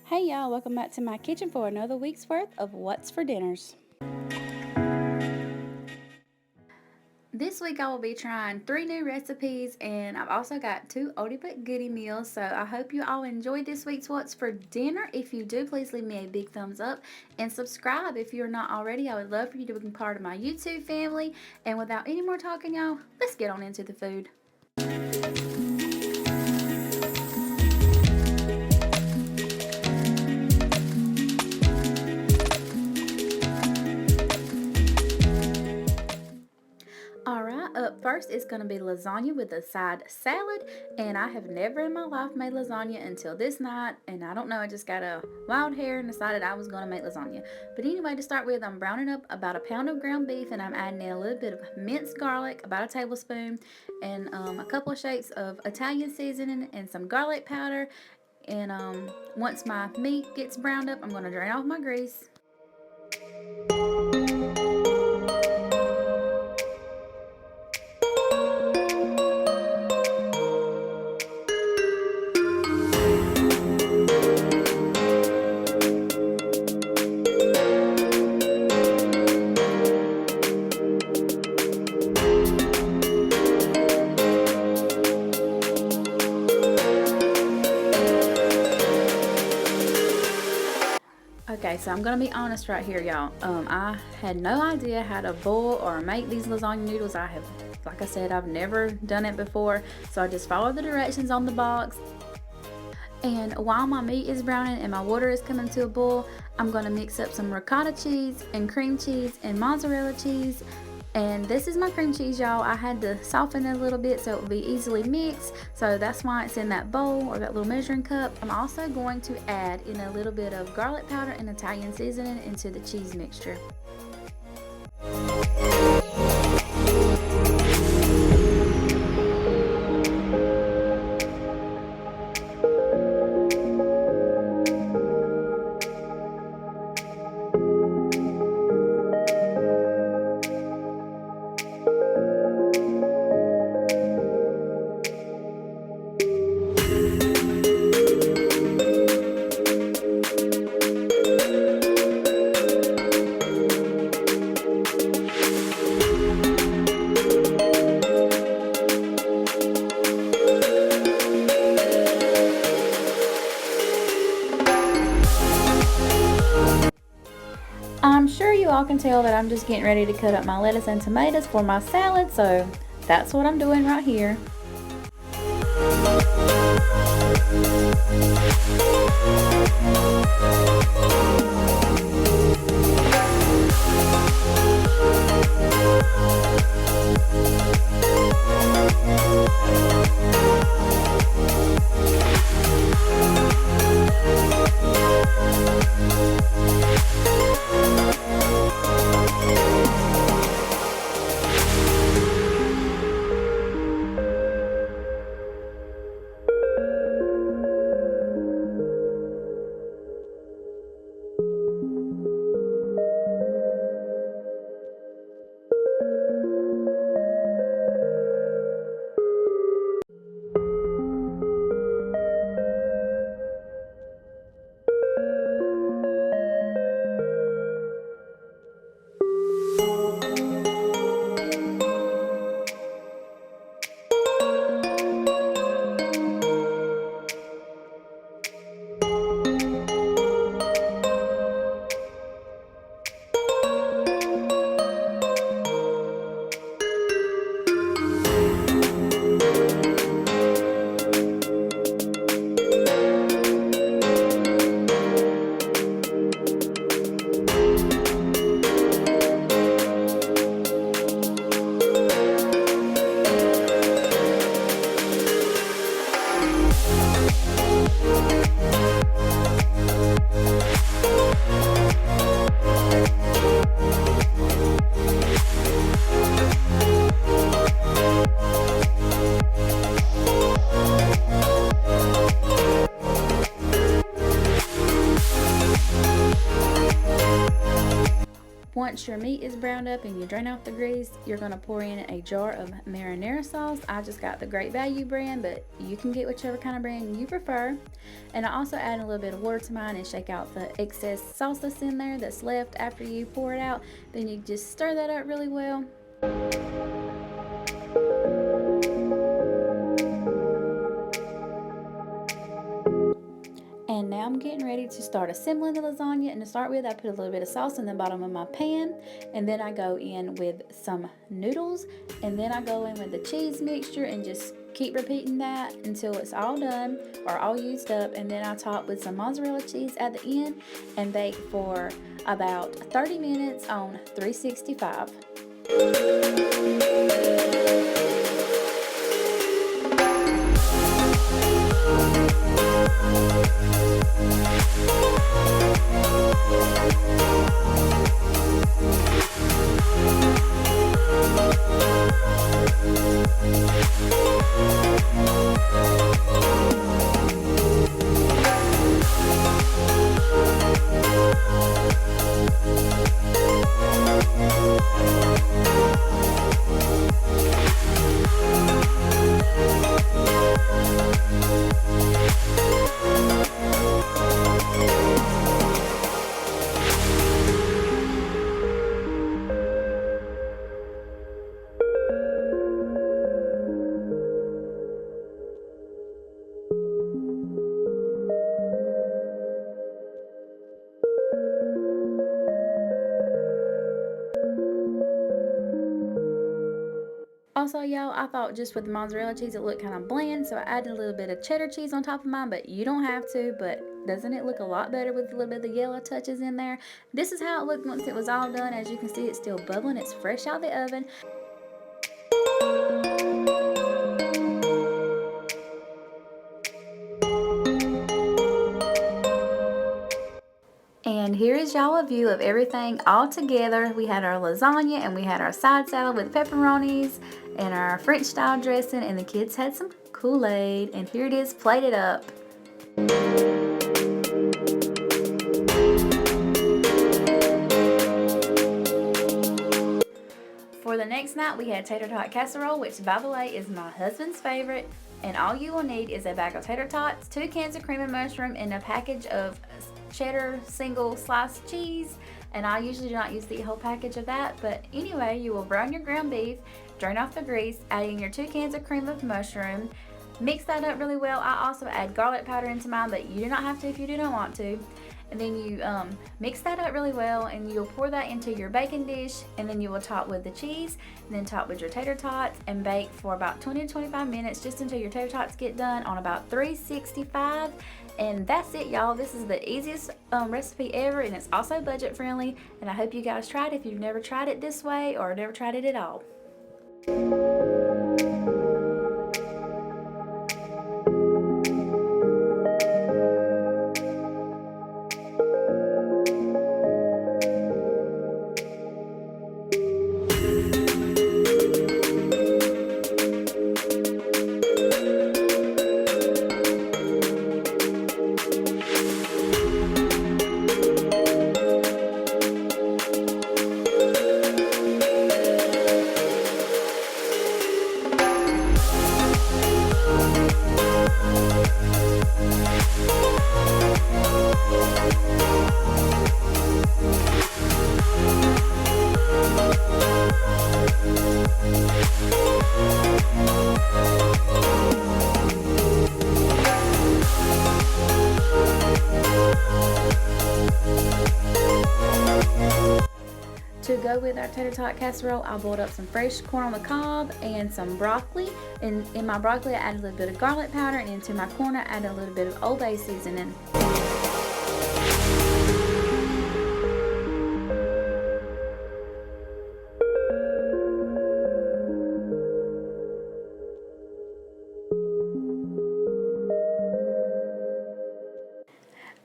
Hey y'all, welcome back to my kitchen for another week's worth of What's for Dinners. This week I will be trying 3 new recipes, and I've also got 2 oldie but goodie meals. So I hope you all enjoyed this week's What's for Dinner. If you do, please leave me a big thumbs up and subscribe if you're not already. I would love for you to become part of my YouTube family. And without any more talking, y'all, let's get on into the food. Alright, up first it's going to be lasagna with a side salad, and I have never in my life made lasagna until this night, and I don't know, I just got a wild hair and decided I was going to make lasagna. But anyway, to start with, I'm browning up about a pound of ground beef, and I'm adding in a little bit of minced garlic, about a tablespoon, and a couple of shakes of Italian seasoning and some garlic powder. And once my meat gets browned up, I'm going to drain off my grease. Okay, so I'm gonna be honest right here, y'all. I had no idea how to boil or make these lasagna noodles. Like I said, I've never done it before, so I just followed the directions on the box. And while my meat is browning and my water is coming to a boil, I'm gonna mix up some ricotta cheese and cream cheese and mozzarella cheese. And this is my cream cheese, y'all. I had to soften it a little bit so it would be easily mixed. So that's why it's in that bowl or that little measuring cup. I'm also going to add in a little bit of garlic powder and Italian seasoning into the cheese mixture. I'm sure you all can tell that I'm just getting ready to cut up my lettuce and tomatoes for my salad, so that's what I'm doing right here. once your meat is browned up and you drain off the grease, you're going to pour in a jar of marinara sauce. I just got the Great Value brand, but you can get whichever kind of brand you prefer. And I also add a little bit of water to mine and shake out the excess sauce that's in there that's left after you pour it out. Then you just stir that up really well. And now I'm getting ready to start assembling the lasagna. And to start with, I put a little bit of sauce in the bottom of my pan, and then I go in with some noodles, and then I go in with the cheese mixture and just keep repeating that until it's all done or all used up. And then I top with some mozzarella cheese at the end and bake for about 30 minutes on 365. Also, y'all, I thought just with the mozzarella cheese it looked kind of bland, so I added a little bit of cheddar cheese on top of mine, but you don't have to. But doesn't it look a lot better with a little bit of the yellow touches in there? This is how it looked once it was all done. As you can see, it's still bubbling. It's fresh out the oven. And here is y'all a view of everything all together. We had our lasagna and we had our side salad with pepperonis and our French style dressing, and the kids had some Kool-Aid, and here it is plated up. For the next night we had Tator Tot Casserole, which by the way is my husband's favorite. And all you will need is a bag of tater tots, 2 cans of cream and mushroom, and a package of cheddar single sliced cheese. And I usually do not use the whole package of that, but anyway, you will brown your ground beef, drain off the grease, add in your 2 cans of cream of mushroom, mix that up really well. I also add garlic powder into mine, but you do not have to if you do not want to. And then you mix that up really well, and you'll pour that into your baking dish, and then you will top with the cheese, and then top with your tater tots, and bake for about 20 to 25 minutes just until your tater tots get done on about 365. And that's it, y'all. This is the easiest recipe ever, and it's also budget friendly, and I hope you guys try it if you've never tried it this way or never tried it at all. To go with our tater tot casserole, I boiled up some fresh corn on the cob and some broccoli. And in my broccoli, I added a little bit of garlic powder, and into my corn, I added a little bit of Old Bay seasoning.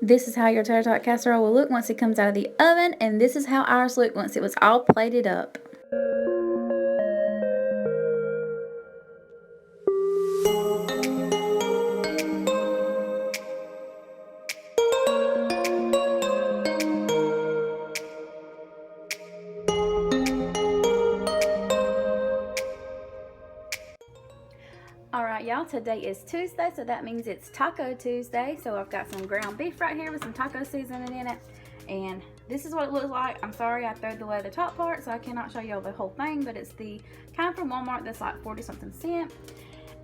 This is how your tater tot casserole will look once it comes out of the oven, and this is how ours looked once it was all plated up. today is Tuesday, so that means it's Taco Tuesday. So I've got some ground beef right here with some taco seasoning in it, and this is what it looks like. I'm sorry I threw away the top part, so I cannot show y'all the whole thing, but it's the kind from Walmart that's like 40 something cents.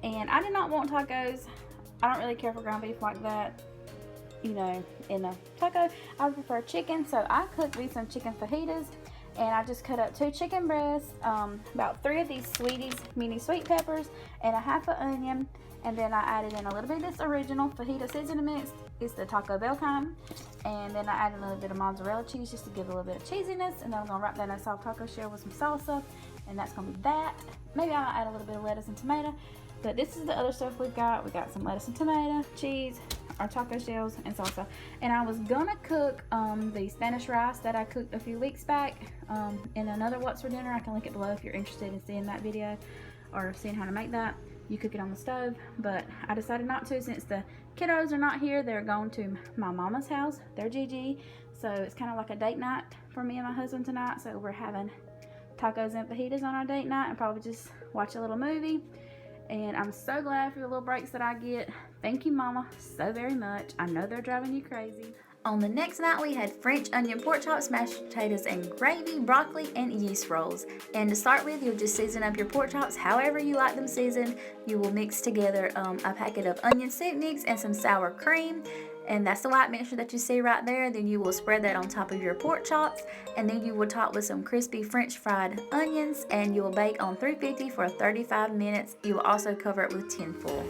And I did not want tacos. I don't really care for ground beef like that, you know, in a taco. I prefer chicken, so I cooked me some chicken fajitas, and I just cut up 2 chicken breasts, about 3 of these Sweeties mini sweet peppers, and a half an onion, and then I added in a little bit of this original fajita seasoning mix. It's the Taco Bell kind, and then I added a little bit of mozzarella cheese just to give a little bit of cheesiness, and then I'm gonna wrap that in a soft taco shell with some salsa, and that's gonna be that. Maybe I'll add a little bit of lettuce and tomato. But this is the other stuff we've got. We got some lettuce and tomato, cheese, our taco shells, and salsa. And I was gonna cook the Spanish rice that I cooked a few weeks back in another What's for Dinner. I can link it below if you're interested in seeing that video or seeing how to make that. You cook it on the stove, but I decided not to since the kiddos are not here. They're going to my mama's house, their GG. So it's kind of like a date night for me and my husband tonight. So we're having tacos and fajitas on our date night and probably just watch a little movie. And I'm so glad for the little breaks that I get. Thank you, Mama, so very much. I know they're driving you crazy. On the next night, we had French onion pork chops, mashed potatoes and gravy, broccoli, and yeast rolls. And to start with, you'll just season up your pork chops however you like them seasoned. You will mix together a packet of onion soup mix and some sour cream. And that's the white mixture that you see right there. Then you will spread that on top of your pork chops, and then you will top with some crispy French fried onions, and you will bake on 350 for 35 minutes. You will also cover it with tin foil.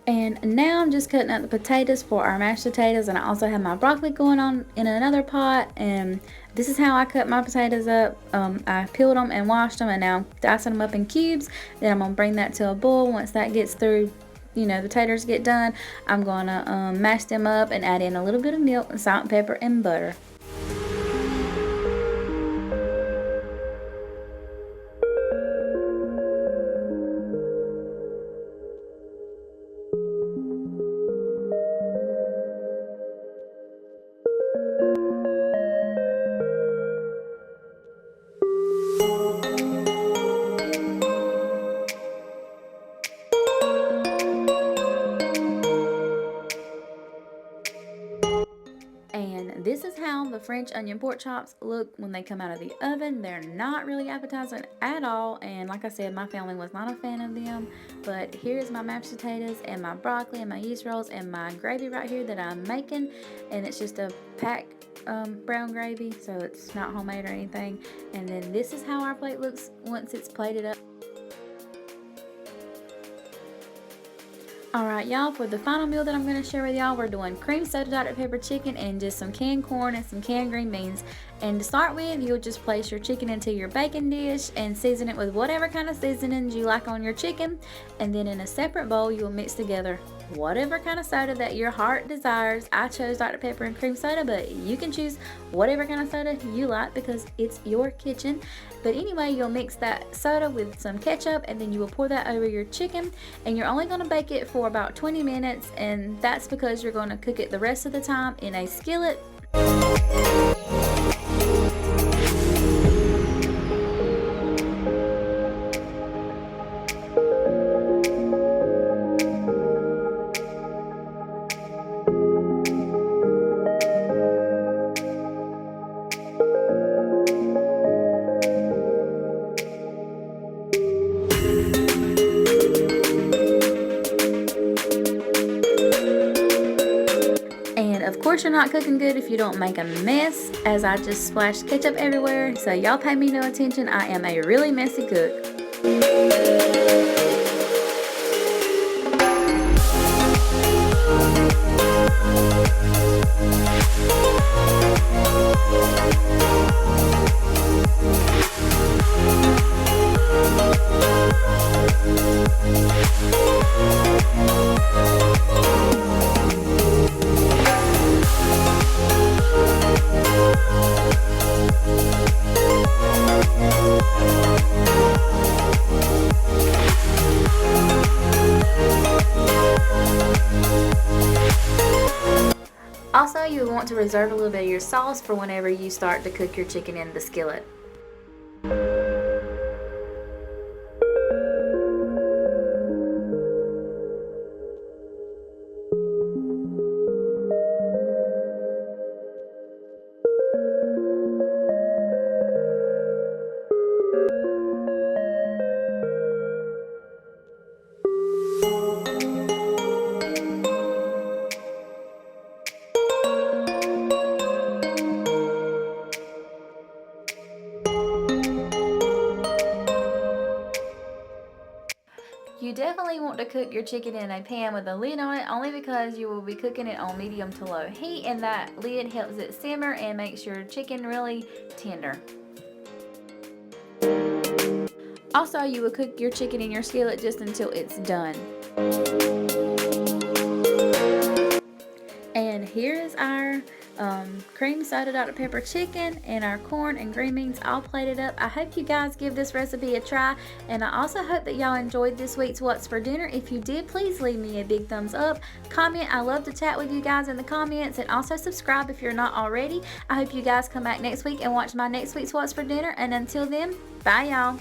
And now I'm just cutting up the potatoes for our mashed potatoes, and I also have my broccoli going on in another pot. And this is how I cut my potatoes up. I peeled them and washed them, and now I'm dicing them up in cubes. Then I'm gonna bring that to a boil. Once that gets through, you know, the taters get done, I'm gonna mash them up and add in a little bit of milk and salt and pepper and butter. This is how the French onion pork chops look when they come out of the oven. They're not really appetizing at all, and like I said, my family was not a fan of them. But here's my mashed potatoes and my broccoli and my yeast rolls and my gravy right here that I'm making, and it's just a packed brown gravy, so it's not homemade or anything. And then this is how our plate looks once it's plated up. Alright y'all, for the final meal that I'm going to share with y'all, we're doing cream soda Dr.Pepper chicken and just some canned corn and some canned green beans. And to start with, you'll just place your chicken into your baking dish and season it with whatever kind of seasonings you like on your chicken. And then in a separate bowl, you'll mix together whatever kind of soda that your heart desires. I chose Dr. Pepper and cream soda, but you can choose whatever kind of soda you like because it's your kitchen. But anyway, you'll mix that soda with some ketchup, and then you will pour that over your chicken, and you're only going to bake it for about 20 minutes, and that's because you're going to cook it the rest of the time in a skillet. Of course, you're not cooking good if you don't make a mess, as I just splashed ketchup everywhere, so y'all pay me no attention. I am a really messy cook. Also, you will want to reserve a little bit of your sauce for whenever you start to cook your chicken in the skillet. You definitely want to cook your chicken in a pan with a lid on it, only because you will be cooking it on medium to low heat, and that lid helps it simmer and makes your chicken really tender. Also, you will cook your chicken in your skillet just until it's done. And here is our cream soda Dr. Pepper chicken and our corn and green beans all plated up. I hope you guys give this recipe a try, and I also hope that y'all enjoyed this week's What's for Dinner. If you did, please leave me a big thumbs up. Comment. I love to chat with you guys in the comments, and also subscribe if you're not already. I hope you guys come back next week and watch my next week's What's for Dinner, and until then, bye y'all.